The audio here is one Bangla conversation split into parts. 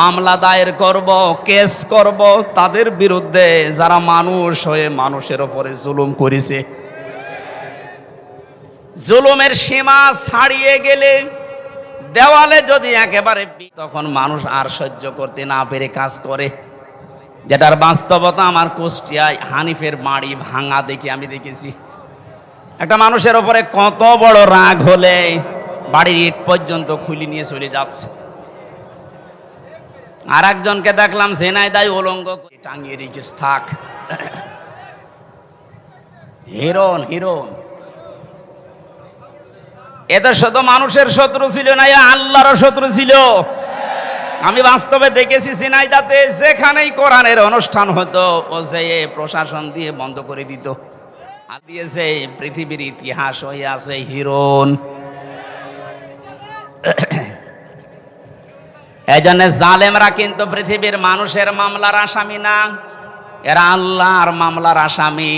মামলা দায়ের করব, কেস করব তাদের বিরুদ্ধে যারা মানুষ হয়ে মানুষের উপরে জুলুম করেছে। জুলুমের সীমা ছাড়িয়ে গেলে দেওয়ালে যদি একেবারে তখন মানুষ আর সহ্য করতে না পেরে কাজ করে। যেটার বাস্তবতা আমার কুষ্টিয়ায় হানিফের বাড়ি ভাঙা দেখে আমি দেখেছি। একটা মানুষের উপরে কত বড় রাগ হলে বাড়ির ইট পর্যন্ত খুলে নিয়ে চলে যাচ্ছে। আর একজনকে দেখলাম ঝিনাইদহে উলঙ্গ টাঙিয়ে রেখেছে, থাক। হিরণ হিরণ এটা শুধু মানুষের শত্রু ছিল না, আল্লাহরও শত্রু ছিল। আমি বাস্তবে দেখেছি ঝিনাইদহে যেখানেই কোরআনের অনুষ্ঠান হতো ও যে প্রশাসন দিয়ে বন্ধ করে দিত। আর দিয়েছে পৃথিবীর ইতিহাস হয়ে আছে হিরণ। এই জন্য জালেমরা কিন্তু পৃথিবীর মানুষের মামলার আসামি না, এরা আল্লাহর মামলার আসামি।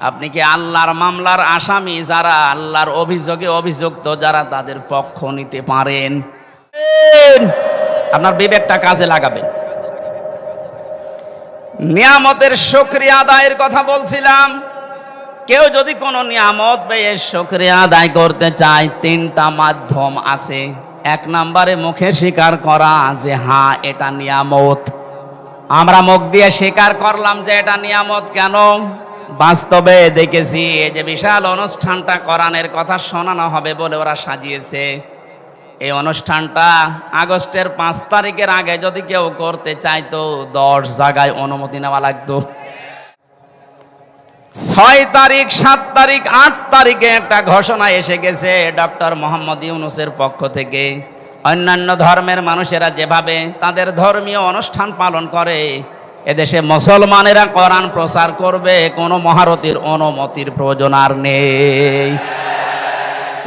আপনি কি আল্লাহর মামলার আসামি যারা আল্লাহর অভিযোগে অভিযুক্ত যারা তাদের পক্ষ নিতে পারেন? আপনার বিবেকটা কাজে লাগাবেন। নিয়ামতের শুকরিয়া আদায়ের কথা বলছিলাম। কেউ যদি কোনো নিয়ামত পেয়ে শুকরিয়া আদায় করতে চায়, তিনটা মাধ্যম আছে। এক নম্বরে মুখে স্বীকার করা যে হ্যাঁ এটা নিয়ামত। আমরা মুখ দিয়ে স্বীকার করলাম যে এটা নিয়ামত। কেন? বাস্তবে দেখেছি এই যে বিশাল অনুষ্ঠানটা কোরআনের কথা শোনানো হবে বলে ওরা সাজিয়েছে। এই অনুষ্ঠানটা আগস্টের 5 তারিখের আগে যদি কেউ করতে চাইতো 10 জায়গায় অনুমতি নেওয়া লাগতো। 6 তারিখ, 7 তারিখ, 8 তারিখে একটা ঘোষণা এসে গেছে ডক্টর মোহাম্মদ ইউনূসের পক্ষ থেকে। অন্যান্য ধর্মের মানুষেরা যেভাবে তাদের ধর্মীয় অনুষ্ঠান পালন করে, এদেশে মুসলমানেরা কোরআন প্রচার করবে, কোনো মহারথীর অনুমতির প্রয়োজন আর নেই।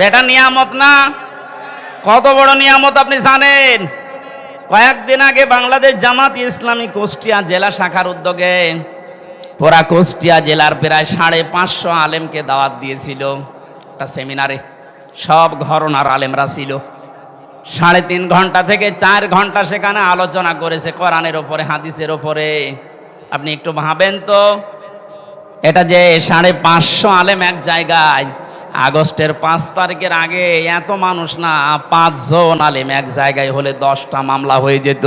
এটা নিয়ামত না? কত বড় নিয়ামত আপনি জানেন? কয়েকদিন আগে বাংলাদেশ জামাত ইসলামী কুষ্টিয়া জেলা শাখার উদ্যোগে পুরা কুষ্টিয়া জেলার প্রায় 550 আলেমকে দাওয়াত দিয়েছিল একটা সেমিনারে। সব ঘরানার আলেমরা ছিল। 3.5 ঘন্টা থেকে 4 ঘন্টা সেখানে আলোচনা করেছে কোরআনের ওপরে, হাদিসের ওপরে। আপনি একটু ভাবেন তো, এটা যে 550 আলেম এক জায়গায়, আগস্টের 5 তারিখের আগে এত মানুষ না, 5 জন আলেম এক জায়গায় হলে 10টা মামলা হয়ে যেত।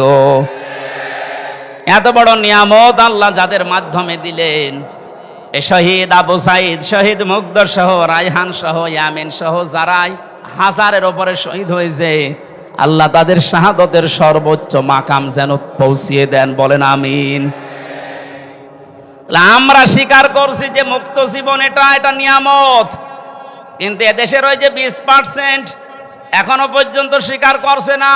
এত বড় নিয়ামত আল্লাহ যাদের মাধ্যমে দিলেন, এ শহীদ আবু সাইদ, শহীদ মুগ্ধ সহ, রায়হান সহ, ইয়ামিন সহ যারাই হাজারের ওপরে শহীদ হয়েছে, আল্লাহ তাদের শাহাদতের সর্বোচ্চ মাকাম যেন পৌঁছিয়ে দেন, বলেন আমিন। আমরা স্বীকার করছি যে মুক্ত জীবন এটা নিয়ামত, কিন্তু এদেশের ওই যে 20% এখনো পর্যন্ত স্বীকার করছে না।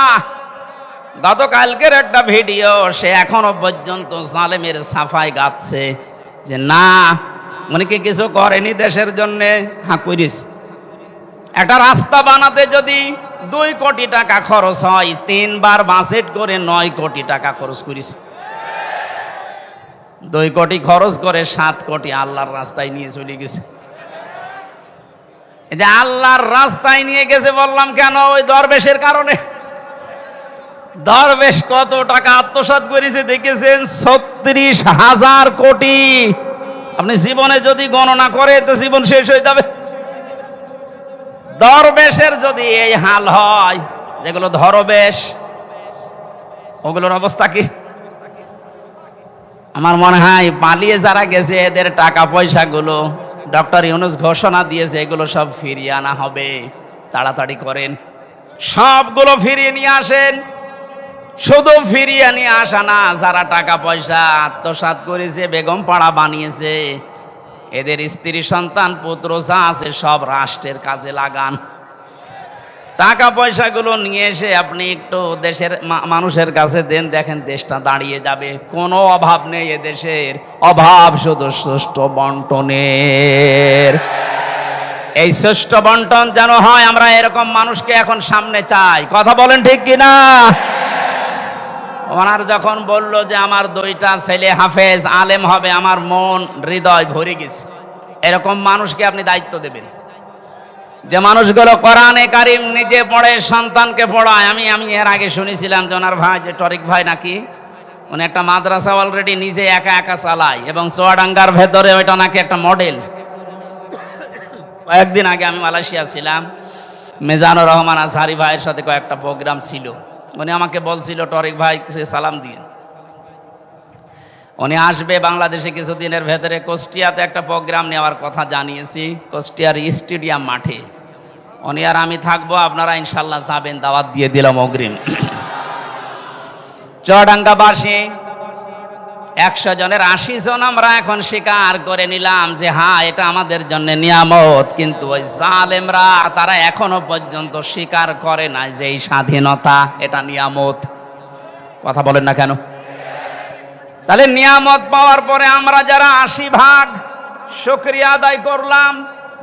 গতকালকের একটা ভিডিও, সে এখনো পর্যন্ত জালেমের সাফাই গাচ্ছে যে না, উনি কি কিছু করেনি দেশের জন্য? হ্যাঁ করিস। একটা রাস্তা বানাতে যদি 2 কোটি টাকা খরচ হয়, 3 বার বাজেট করে 9 কোটি টাকা খরচ করিস। 2 কোটি খরচ করে 7 কোটি আল্লাহর রাস্তায় নিয়ে চলে গেছে। এই যে আল্লাহর রাস্তায় নিয়ে গেছে বললাম কেন? ওই দরবেশের কারণে। দরবেশ কত টাকা আত্মসাৎ করেছে দেখেছেন? 36,000 কোটি। আপনি জীবনে যদি গণনা করে তো জীবন শেষ হয়ে যাবে। দরবেশের যদি এই হাল হয়, যেগুলো ধরবেশ, ওগুলোর অবস্থা কি? আমার মনে হয় পালিয়ে যারা গেছে এদের টাকা পয়সাগুলো ডক্টর ইউনূস ঘোষণা দিয়েছে এগুলো সব ফিরিয়ে আনা হবে। তাড়াতাড়ি করেন, সবগুলো ফিরিয়ে নিয়ে আসেন। শুধু ফিরিয়ে নিয়ে আসা না, যারা টাকা পয়সা আত্মসাৎ করেছে, বেগম পাড়া বানিয়েছে, এদের স্ত্রী সন্তান পুত্র যা আছে সব রাষ্ট্রের কাজে লাগান। টাকা পয়সাগুলো নিয়ে এসে আপনি একটু দেশের মানুষের কাছে দেন, দেখেন দেশটা দাঁড়িয়ে যাবে। কোনো অভাব নেই এদেশের, অভাব শুধু সুষ্ঠু বন্টনের। এই সুষ্ঠু বন্টন যেন হয়, আমরা এরকম মানুষকে এখন সামনে চাই। কথা বলেন ঠিক কিনা? ওনার যখন বলল যে আমার 2টা ছেলে হাফেজ আলেম হবে, আমার মন হৃদয় ভরে গেছে। এরকম মানুষকে আপনি দায়িত্ব দেবেন। যে মানুষগুলো কোরআনে কারিম নিজে পড়ে সন্তানকে পড়ায়। আমি এর আগে শুনেছিলাম যে ওনার ভাই, যে টরিক ভাই নাকি, উনি একটা মাদ্রাসা অলরেডি নিজে একা একা চালায়, এবং চুয়াডাঙ্গার ভেতরে ওইটা নাকি একটা মডেল। কয়েকদিন আগে আমি মালয়েশিয়া ছিলাম, মেজানুর রহমান আজহারি ভাইয়ের সাথে কয়েকটা প্রোগ্রাম ছিল। উনি আমাকে বলছিল টরিক ভাই সালাম দিয়ে, উনি আসবে বাংলাদেশে কিছুদিনের ভেতরে। কুষ্টিয়াতে একটা প্রোগ্রাম নেওয়ার কথা জানিয়েছি, কুষ্টিয়ার স্টেডিয়াম মাঠে। উনি আর আমি থাকবো, আপনারা ইনশাল্লাহ যাবেন, দাওয়াত দিয়ে দিলাম অগ্রিম। চুয়াডাঙ্গাবাসী 100 জনের 80 জন আমরা এখন স্বীকার করে নিলাম যে হ্যাঁ, এটা আমাদের জন্য নিয়ামত। কিন্তু ওই জালেমরা তারা এখনো পর্যন্ত স্বীকার করে না যে এই স্বাধীনতা এটা নিয়ামত। কথা বলেন না কেন? তাহলে নিয়ামত পাওয়ার পরে আমরা যারা 80% শুকরিয়া আদায় করলাম,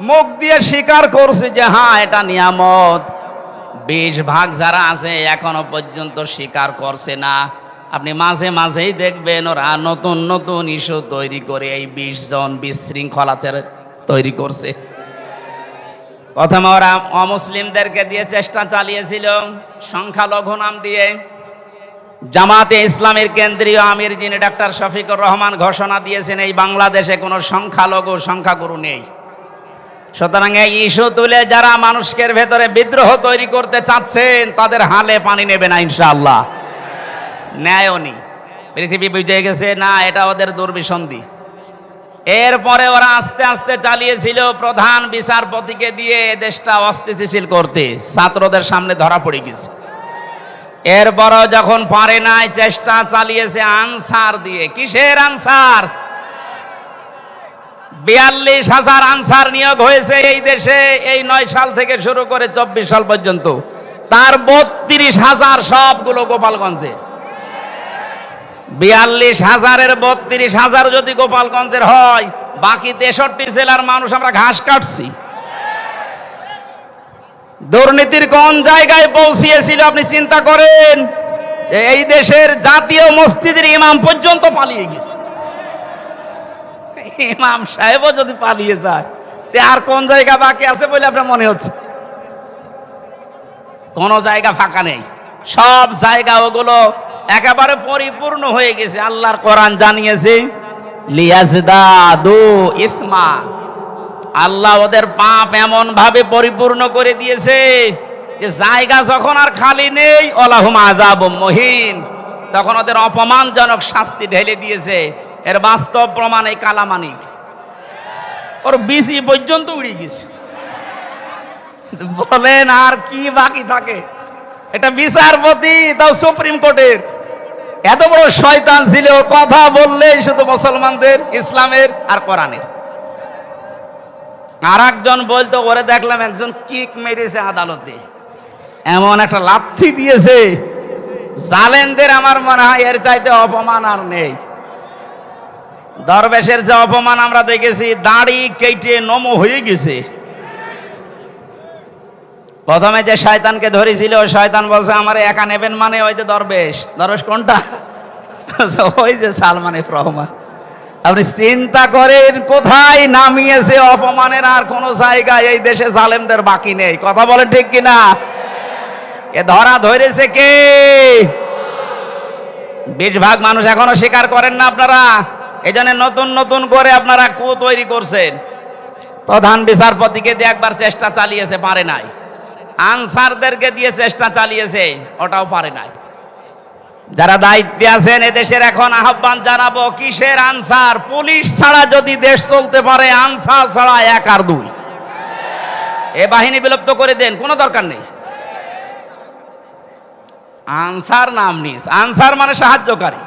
মুখ দিয়ে স্বীকার করছি যে হ্যাঁ এটা নিয়ামত, 20% যারা আছে এখনো পর্যন্ত স্বীকার করছে না। আপনি মাঝে মাঝেই দেখবেন ওরা নতুন নতুন ইস্যু তৈরি করে এই 20 জন বিশৃঙ্খলা তৈরি করছে। প্রথমে ওরা অমুসলিমদেরকে দিয়ে চেষ্টা চালিয়েছিল সংখ্যালঘু নাম দিয়ে। জামাতে ইসলামের কেন্দ্রীয় আমির যিনি ডাক্তার শফিকুর রহমান ঘোষণা দিয়েছেন এই বাংলাদেশে কোনো সংখ্যালঘু সংখ্যাগুরু নেই। সুতরাং এই ইস্যু তুলে যারা মানুষের ভেতরে বিদ্রোহ তৈরি করতে চাচ্ছেন তাদের হালে পানি নেবে না ইনশাআল্লাহ। ন্যায়ও নেই, পৃথিবী বুঝে গেছে না এটা ওদের দুর্বিসন্ধি। এরপরে ওরা আস্তে আস্তে চালিয়েছিল প্রধান বিচারপতিকে দিয়ে দেশটা অস্থিতিশীল করতে, ছাত্রদের সামনে ধরা পড়ে গেছে। এরপরও যখন পারে নাই, চেষ্টা চালিয়েছে আনসার দিয়ে। কিসের আনসার? 42,000 আনসার নিয়োগ হয়েছে এই দেশে এই 9 সাল থেকে শুরু করে 24 সাল পর্যন্ত। তার 32,000 সবগুলো গোপালগঞ্জে। 42,000-এর 32,000 যদি গোপালগঞ্জের হয়, বাকি 63 জেলার মানুষ আমরা ঘাস কাটছি। দুর্নীতির কোন জায়গায় পৌঁছিয়েছিল আপনি চিন্তা করেন? এই দেশের জাতীয় মসজিদের ইমাম পর্যন্ত পালিয়ে গেছে। ইমাম সাহেবও যদি পালিয়ে যায়, তে আর কোন জায়গা বাকি আছে বলে আপনার মনে হচ্ছে? কোন জায়গা ফাঁকা নেই, সব জায়গা ওগুলো একেবারে পরিপূর্ণ হয়ে গেছে। আল্লাহর কোরআন জানিয়েছে লিয়াজদাদু ইসমা, আল্লাহ ওদের পাপ এমন ভাবে পরিপূর্ণ করে দিয়েছে যে জায়গা যখন আর খালি নেই, ওয়ালাহুম আযাবুম মুহিন, তখন ওদের অপমানজনক শাস্তি ঢেলে দিয়েছে। এর বাস্তব প্রমাণ এই কালামানিক, ওর বিসি পর্যন্ত উড়ে গেছে। বলেন আর কি বাকি থাকে? এটা বিচারপতি, তাও সুপ্রিম কোর্টের। এত বড় শয়তান ছিল, কথা বললেই শুধু মুসলমানদের, ইসলামের আর কোরআনের। আর একজন বলতো, ওরে দেখলাম একজন কিক মেরেছে আদালতে, এমন একটা লাথি দিয়েছে, জালেমদের আমার মনে হয় এর চাইতে অপমান আর নেই। দরবেশের যে অপমান আমরা দেখেছি, দাড়ি কেটে নম হয়ে গেছে। প্রথমে যে শয়তানকে ধরেছিল, শয়তান বলছে আমার একা নেবেন মানে ওই যে দরবেশ। দরবেশ কোনটা? ওই যে সালমান এফ রহমান। আপনি চিন্তা করেন কোথায় নামিয়েছে অপমানের। আর কোন জায়গায় এই দেশে জালেমদের বাকি নেই। কথা বলেন ঠিক কিনা? এ ধরা ধরেছে কে? 20% মানুষ এখনো স্বীকার করেন না আপনারা। এই জন্য নতুন নতুন করে আপনারা কু তৈরি করছেন। প্রধান বিচারপতিকে দিয়ে একবার চেষ্টা চালিয়েছে, পারে নাই। আনসারদেরকে দিয়ে চেষ্টা চালিয়েছে, ওটাও পারে নাই। যারা দায়িত্বে আছেন এদেশের এখন আহ্বান জানাবো, কিসের আনসার? পুলিশ ছাড়া যদি দেশ চলতে পারে, আনসার ছাড়া 1 আর 2। এ বাহিনী বিলুপ্ত করে দেন, কোনো দরকার নেই। আনসার নাম নিস, আনসার মানে সাহায্যকারী।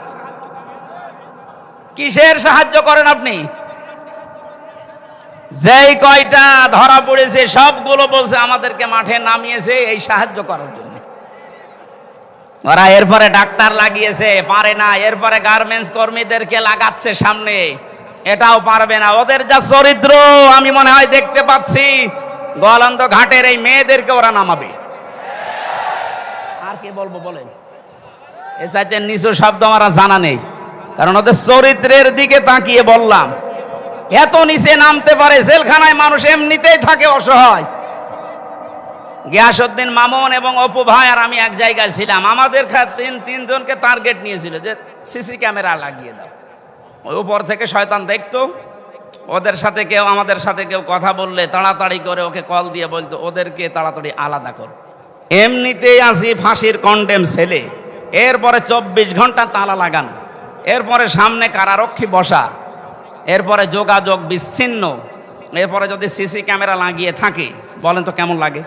কিসের সাহায্য করেন আপনি? যেই কয়টা ধরা পড়েছে সবগুলো বলছে আমাদেরকে মাঠে নামিয়েছে এই সাহায্য করার জন্য। ওরা এরপরে ডাক্তার লাগিয়েছে, পারে না। এরপরে গার্মেন্টস কর্মীদেরকে লাগাচ্ছে সামনে, এটাও পারবে না। ওদের যা চরিত্র আমি মনে হয় দেখতে পাচ্ছি, গোয়ালন্দ ঘাটের এই মেয়েদেরকে ওরা নামাবে। আর কি বলবো বলেন? এর চাইতে নিচু শব্দ আমার জানা নেই, কারণ ওদের চরিত্রের দিকে তাকিয়ে বললাম। এত নিচে নামতে পারে, জেলখানায় মানুষ এমনিতেই থাকে অসহায়, গিয়াসউদ্দিন মামুন এবং অপু ভাই আর আমি এক জায়গায় ছিলাম। আমাদের তিনজনকে টার্গেট নিয়েছিল যে সিসি ক্যামেরা লাগিয়ে দাও। ওই উপর থেকে শয়তান দেখতো, ওদের সাথে কেউ আমাদের সাথে কেউ কথা বললে তাড়াতাড়ি করে ওকে কল দিয়ে বলতো ওদেরকে তাড়াতাড়ি আলাদা কর। এমনিতেই আসি ফাঁসির কন্ডেম ছেলে, এরপরে 24 ঘন্টা তালা লাগান, এরপরে সামনে কারারক্ষী বসা, এরপরে যোগাযোগ বিচ্ছিন্ন, এরপরে যদি সিসি ক্যামেরা লাগিয়ে থাকে বলেন তো কেমন লাগে?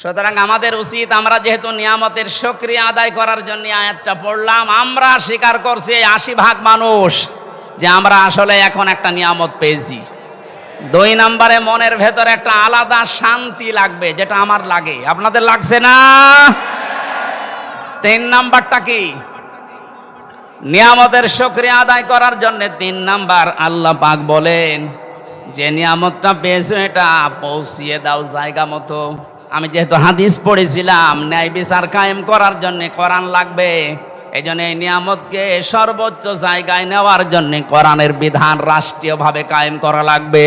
সুতরাং আমাদের উচিত, আমরা যেহেতু নিয়ামতের শুকরিয়া আদায় করার জন্য আয়াতটা পড়লাম, আমরা স্বীকার করছি 80% মানুষ যে আমরা আসলে এখন একটা নিয়ামত পেয়েছি। 2 নম্বরে মনের ভেতরে একটা আলাদা শান্তি লাগবে, যেটা আমার লাগে, আপনাদের লাগছে না? 3 নাম্বারটা কি? নিয়ামতের শুকরিয়া আদায় করার জন্য 3 নাম্বার, আল্লাহ পাক বলেন যে নিয়ামতটা পেয়েছো এটা পৌঁছিয়ে দাও জায়গা মতো। আমি যেহেতু হাদিস পড়েছিলাম, ন্যায় বিচার কায়েম করার জন্য কোরআন লাগবে, এই জন্য এই নিয়ামতকে সর্বোচ্চ জায়গায় নেওয়ার জন্য কোরআনের বিধান রাষ্ট্রীয়ভাবে কায়েম করা লাগবে।